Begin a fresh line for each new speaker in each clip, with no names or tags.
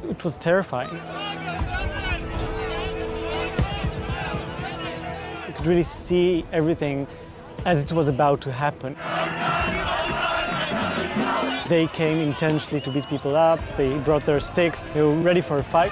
It was terrifying. You could really see everything as it was about to happen. They came intentionally to beat people up, they brought their sticks, they were ready for a fight.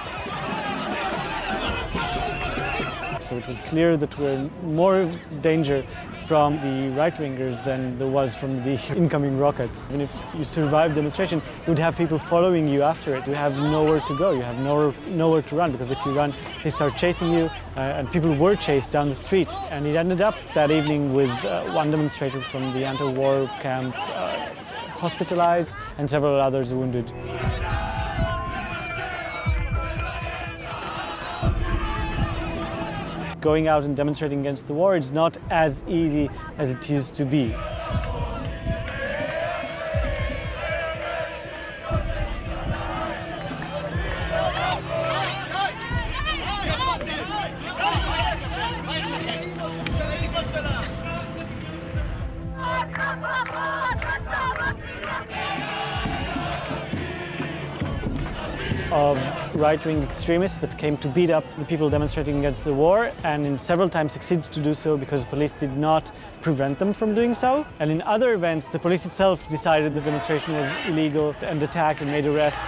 So it was clear that we were in more danger from the right-wingers than there was from the incoming rockets. Even if you survived the demonstration, you would have people following you after it. You have nowhere to go, you have nowhere to run, because if you run, they start chasing you, and people were chased down the streets. And it ended up that evening with one demonstrator from the anti-war camp hospitalized and several others wounded. Going out and demonstrating against the war is not as easy as it used to be. Of right-wing extremists that came to beat up the people demonstrating against the war, and in several times succeeded to do so because police did not prevent them from doing so. And in other events, the police itself decided the demonstration was illegal and attacked and made arrests.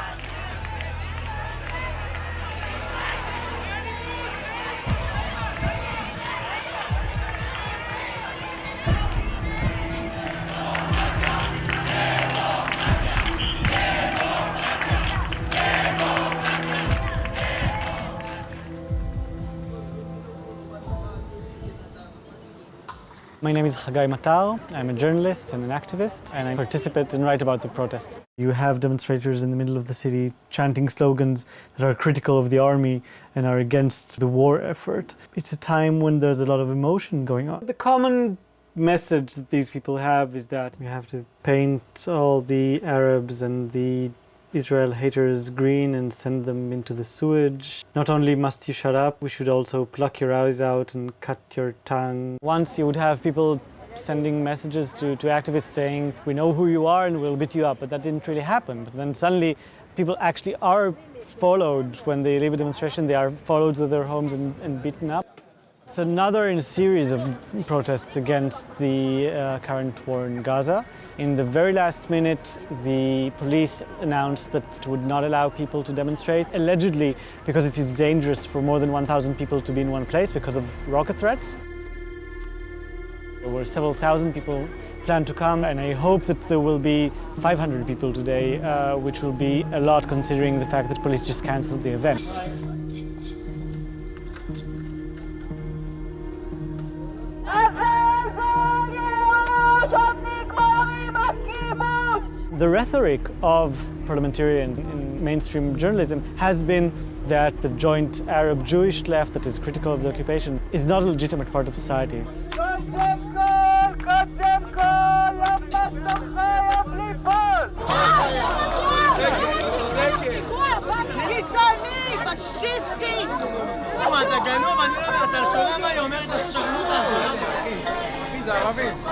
My name is Haggai Matar. I'm a journalist and an activist, and I participate and write about the protests. You have demonstrators in the middle of the city chanting slogans that are critical of the army and are against the war effort. It's a time when there's a lot of emotion going on. The common message that these people have is that we have to paint all the Arabs and the Israel haters green and send them into the sewage. Not only must you shut up, we should also pluck your eyes out and cut your tongue. Once you would have people sending messages to activists saying, we know who you are and we'll beat you up, but that didn't really happen. But then suddenly people actually are followed when they leave a demonstration, they are followed to their homes and beaten up. It's another in a series of protests against the current war in Gaza. In the very last minute, the police announced that it would not allow people to demonstrate, allegedly because it is dangerous for more than 1,000 people to be in one place because of rocket threats. There were several thousand people planned to come, and I hope that there will be 500 people today, which will be a lot considering the fact that police just cancelled the event. The rhetoric of parliamentarians in mainstream journalism has been that the joint Arab-Jewish left that is critical of the occupation is not a legitimate part of society.
זה ערבים.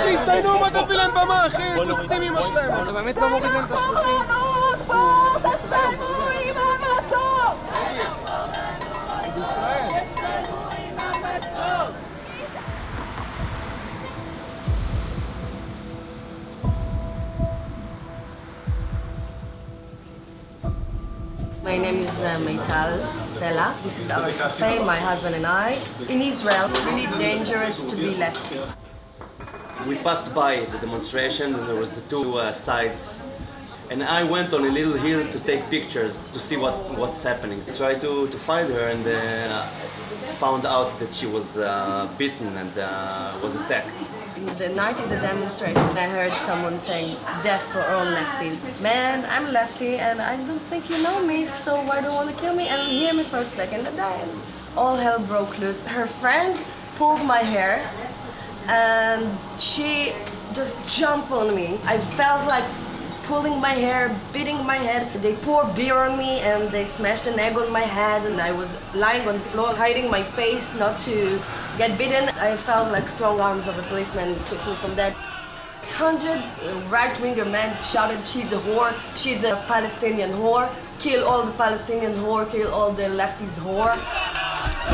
שיסתיינו, מה תביא להם במה, אחי? כוסים אמא שלהם. אתה באמת לא מוריד להם את השלטים? בישראל.
My name is Matar, Sella. This is our cafe, my husband and I. In Israel, it's really dangerous to be lefty.
We passed by the demonstration and there was the two sides. And I went on a little hill to take pictures to see what's happening. I tried to find her and found out that she was beaten and was attacked.
The night of the demonstration, I heard someone saying, "Death for all lefties." Man, I'm lefty and I don't think you know me, so why do you want to kill me? And hear me for a second, and then all hell broke loose. Her friend pulled my hair and she just jumped on me. I felt like pulling my hair, beating my head. They poured beer on me and they smashed an egg on my head, and I was lying on the floor, hiding my face not to get bitten. I felt like strong arms of a policeman took me from there. 100 right-winger men shouted, she's a whore, she's a Palestinian whore, kill all the Palestinian whore, kill all the lefties whore.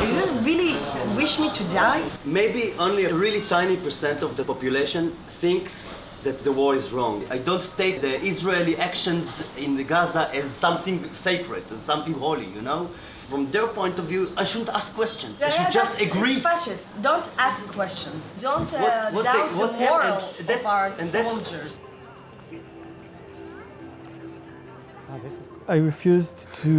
You really wish me to die?
Maybe only a really tiny percent of the population thinks that the war is wrong. I don't take the Israeli actions in the Gaza as something sacred, as something holy, you know? From their point of view, I shouldn't ask questions. I should just agree.
It's fascist. Don't ask questions. Don't doubt the
and
moral
that's-
of our
and that's-
soldiers.
I refused to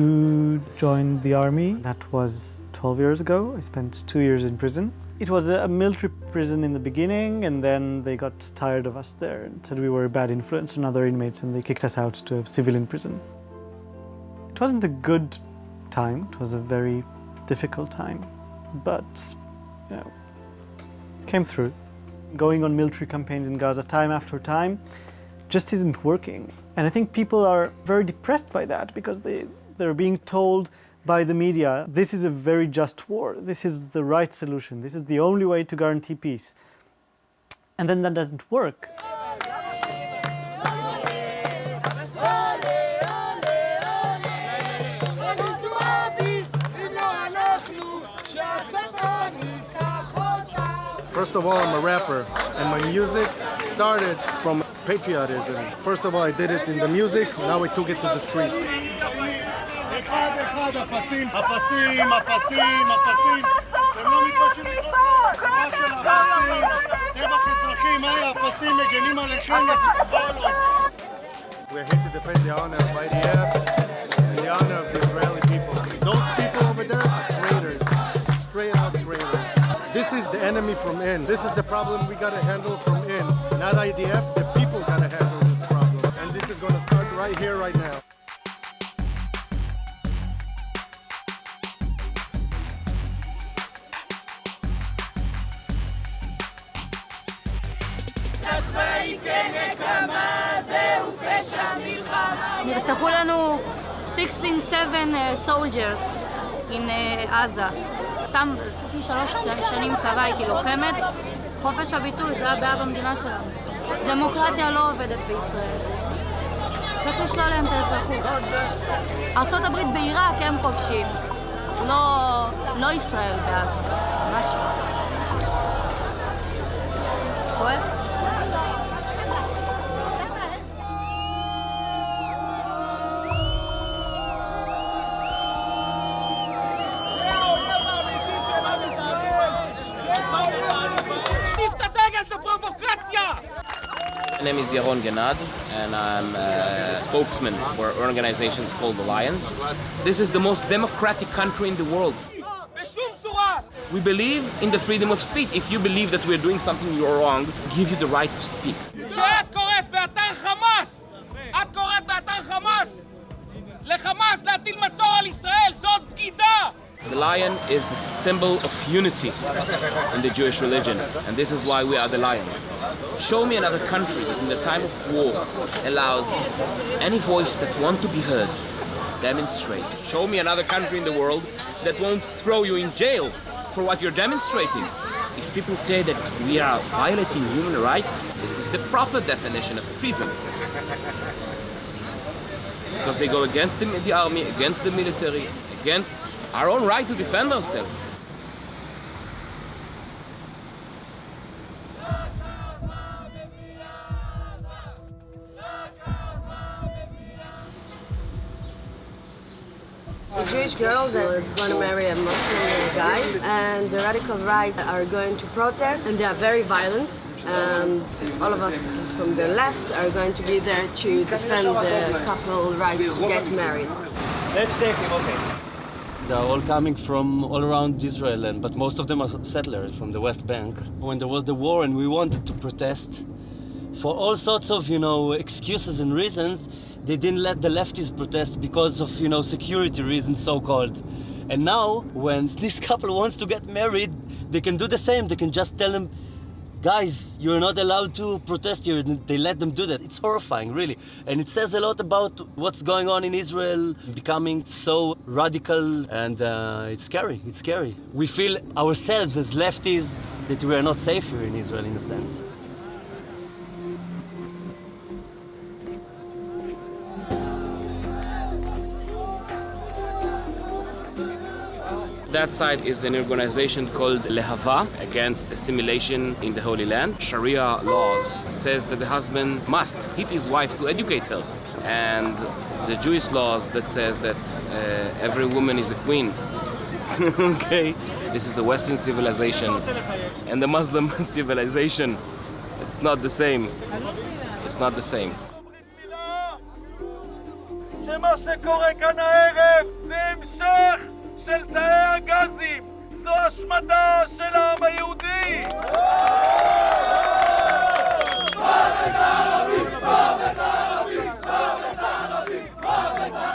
join the army. That was 12 years ago. I spent 2 years in prison. It was a military prison in the beginning, and then they got tired of us there and said we were a bad influence on other inmates, and they kicked us out to a civilian prison. It wasn't a good time. It was a very difficult time, but you know, came through. Going on military campaigns in Gaza time after time just isn't working. And I think people are very depressed by that because they're being told by the media, this is a very just war, this is the right solution, this is the only way to guarantee peace. And then that doesn't work.
First of all, I'm a rapper, and my music started from patriotism. First of all, I did it in the music, now I took it to the street. We're here to defend the honor of IDF and the honor of the Israeli people. Those people over there are traitors, straight out traitors. This is the enemy from in. This is the problem we gotta handle from in. Not IDF, the people gotta handle this problem. And this is gonna start right here, right now.
נרצחו לנו 16 soldiers in עזה. סתם עשיתי 3 שנים צבא, הייתי לוחמת. חופש הביטוי, זה הבעיה במדינה שלנו. דמוקרטיה לא עובדת בישראל. צריך לשלול להם את האזרחות. ארצות הברית בעיראק הם כובשים. לא ישראל בעזה. ממש לא. כואב?
My name is Yaron Genad, and I'm a spokesman for organizations called Alliance. This is the most democratic country in the world. We believe in the freedom of speech. If you believe that we're doing something you're wrong, give you the right to speak.
כשאת קוראת באתר חמאס, את קוראת באתר חמאס, לחמאס להטיל מצור על ישראל, זאת בגידה!
The lion is the symbol of unity in the Jewish religion, and this is why we are the lions. Show me another country that in the time of war allows any voice that wants to be heard, demonstrate. Show me another country in the world that won't throw you in jail for what you're demonstrating. If people say that we are violating human rights, this is the proper definition of treason. Because they go against the army, against the military, against our own right to defend ourselves.
The Jewish girl that is going to marry a Muslim guy, and the radical right are going to protest, and they are very violent. And all of us from the left are going to be there to defend the couple rights to get married.
Let's take him, okay. They're all coming from all around Israel, but most of them are settlers from the West Bank. When there was the war and we wanted to protest, for all sorts of, excuses and reasons, they didn't let the lefties protest because of, security reasons, so-called. And now, when this couple wants to get married, they can do the same. They can just tell them, guys, you're not allowed to protest here. They let them do that. It's horrifying, really. And it says a lot about what's going on in Israel, becoming so radical, and it's scary. It's scary. We feel ourselves as lefties that we are not safe here in Israel, in a sense.
that side is an organization called Lehava, against assimilation in the Holy Land. Sharia laws says that the husband must hit his wife to educate her. And the Jewish laws that says that every woman is a queen. Okay, this is the Western civilization and the Muslim civilization. It's not the same. It's not the same.
שמה שקורה כאן הערב זה המשך של תאי הגזים. זו השמדה של העם היהודי.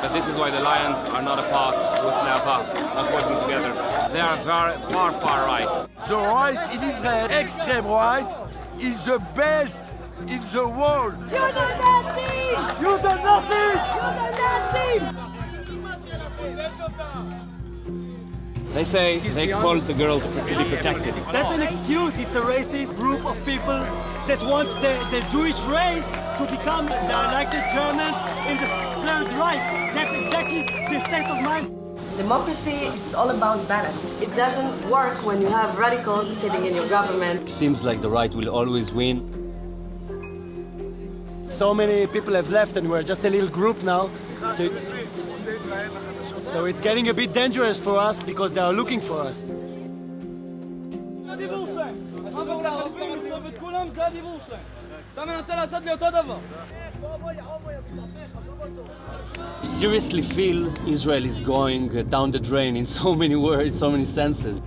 But this is why the Lions are not apart with Lava, not working together. They are far, far right.
The right in Israel, extreme right, is the best in the world.
You do nothing! You do nothing! You do nothing!
They say they call the girl to be protected.
That's an excuse. It's a racist group of people that want the Jewish race to become like the Germans in the Third Reich. That's exactly the state of mind.
Democracy, it's all about balance. It doesn't work when you have radicals sitting in your government.
Seems like the right will always win.
So many people have left and we're just a little group now. So it's getting a bit dangerous for us because they are looking for us.
Seriously feel Israel is going down the drain in so many words, so many senses.